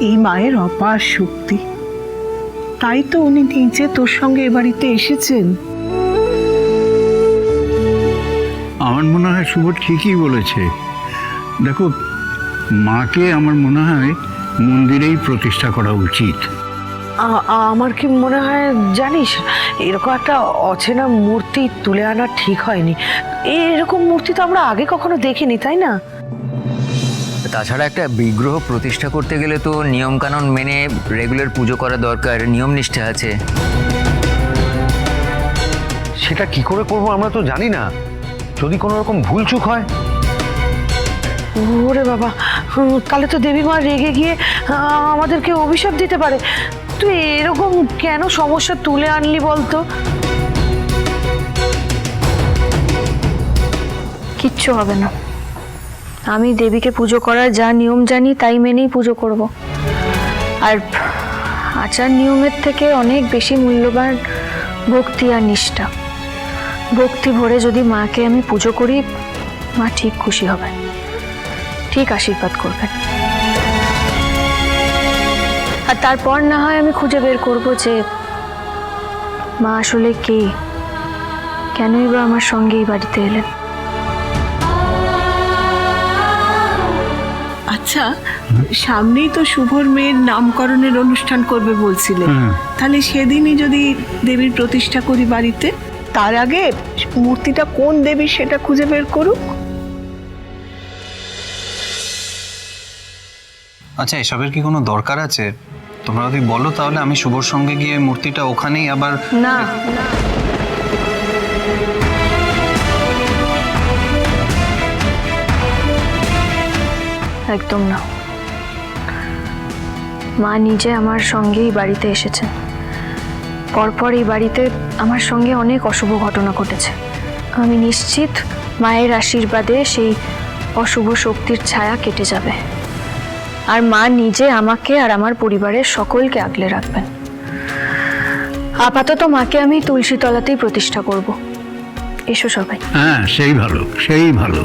এই মায়ের অপার শক্তি, তাই তো উনি নিজে তোর সঙ্গে এ বাড়িতে এসেছেন। আমার মনে হয় শুভ ঠিকই বলেছে। দেখো, মাকে আমার মনে হয় মন্দিরেই প্রতিষ্ঠা করা উচিত। আমার কি মনে হয় জানিস, এরকম একটা অচেনা মূর্তি তুলে আনা ঠিক হয়নি। এরকম মূর্তি তো আমরা আগে কখনো দেখিনি, তাই না? তাছাড়া একটা বিগ্রহ প্রতিষ্ঠা করতে গেলে তো নিয়মকানুন মেনে রেগুলার পুজো করা দরকার, নিয়ম নিষ্ঠা আছে। সেটা কি করে করব আমরা তো জানি না। যদি কোনো রকম ভুলচুক হয়? ওরে বাবা, তাহলে তো দেবী মা রেগে গিয়ে আমাদেরকে অভিশাপ দিতে পারে। তুই এরকম কেন সমস্যা তুলে আনলি বলতো? কিচ্ছু হবে না, আমি দেবীকে পুজো করার যা নিয়ম জানি তাই মেনেই পুজো করব। আর আচার নিয়মের থেকে অনেক বেশি মূল্যবান ভক্তি আর নিষ্ঠা। ভক্তি ভরে যদি মাকে আমি পুজো করি, মা ঠিক খুশি হবেন, ঠিক আশীর্বাদ করবেন। আর তারপর না হয় আমি খুঁজে বের করব যে মা আসলে কে, কেনই বা আমার সঙ্গে এই বাড়িতে এলেন। আচ্ছা, সামনেই তো শুভর মেয়ের নামকরণের অনুষ্ঠান করবে বলছিলে, তাহলে সেদিনই যদি দেবীর প্রতিষ্ঠা করি বাড়িতে, তার আগে মূর্তিটা কোন দেবী সেটা খুঁজে বের করুক। আচ্ছা, এসবের কি কোনো দরকার আছে? তোমরা যদি বলো তাহলে আমি শুভর সঙ্গে গিয়ে মূর্তিটা ওখানেই আবার। না, একদম না। মা নিজে আমার সঙ্গেই বাড়িতে এসেছেন। পরপর এই বাড়িতে আমার সঙ্গে অনেক অশুভ ঘটনা ঘটেছে। আমি নিশ্চিত মায়ের আশীর্বাদে সেই অশুভ শক্তির ছায়া কেটে যাবে, আর মা নিজে আমাকে আর আমার পরিবারের সকলকে আগলে রাখবেন। আপাতত মাকে আমি তুলসী তলাতেই প্রতিষ্ঠা করব। এসো সবাই। হ্যাঁ, সেই ভালো, সেই ভালো।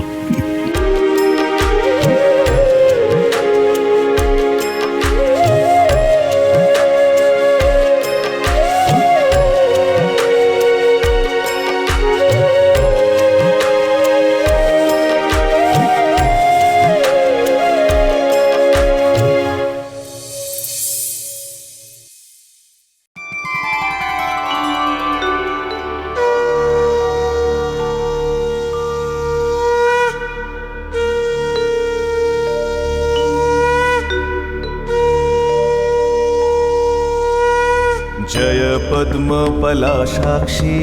जय पद्मपलाशाक्षी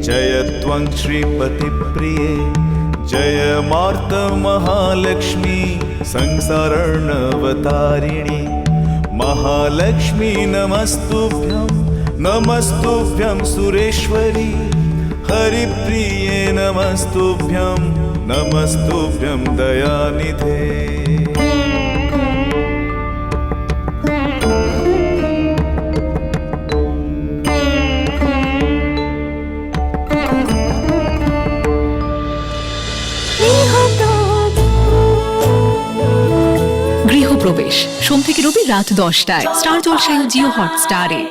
जय त्वं श्रीपतिप्रिये जय मार्तमहालक्ष्मी संसारणवतारिणी महालक्ष्मी नमस्तुभ्यं सुरेश्वरी हरिप्रिये नमस्तुभ्यं दयानिधे। গৃহপ্রবেশ সোম থেকে রবি রাত 10টায় স্টার জলসায় ও জিও হটস্টারে।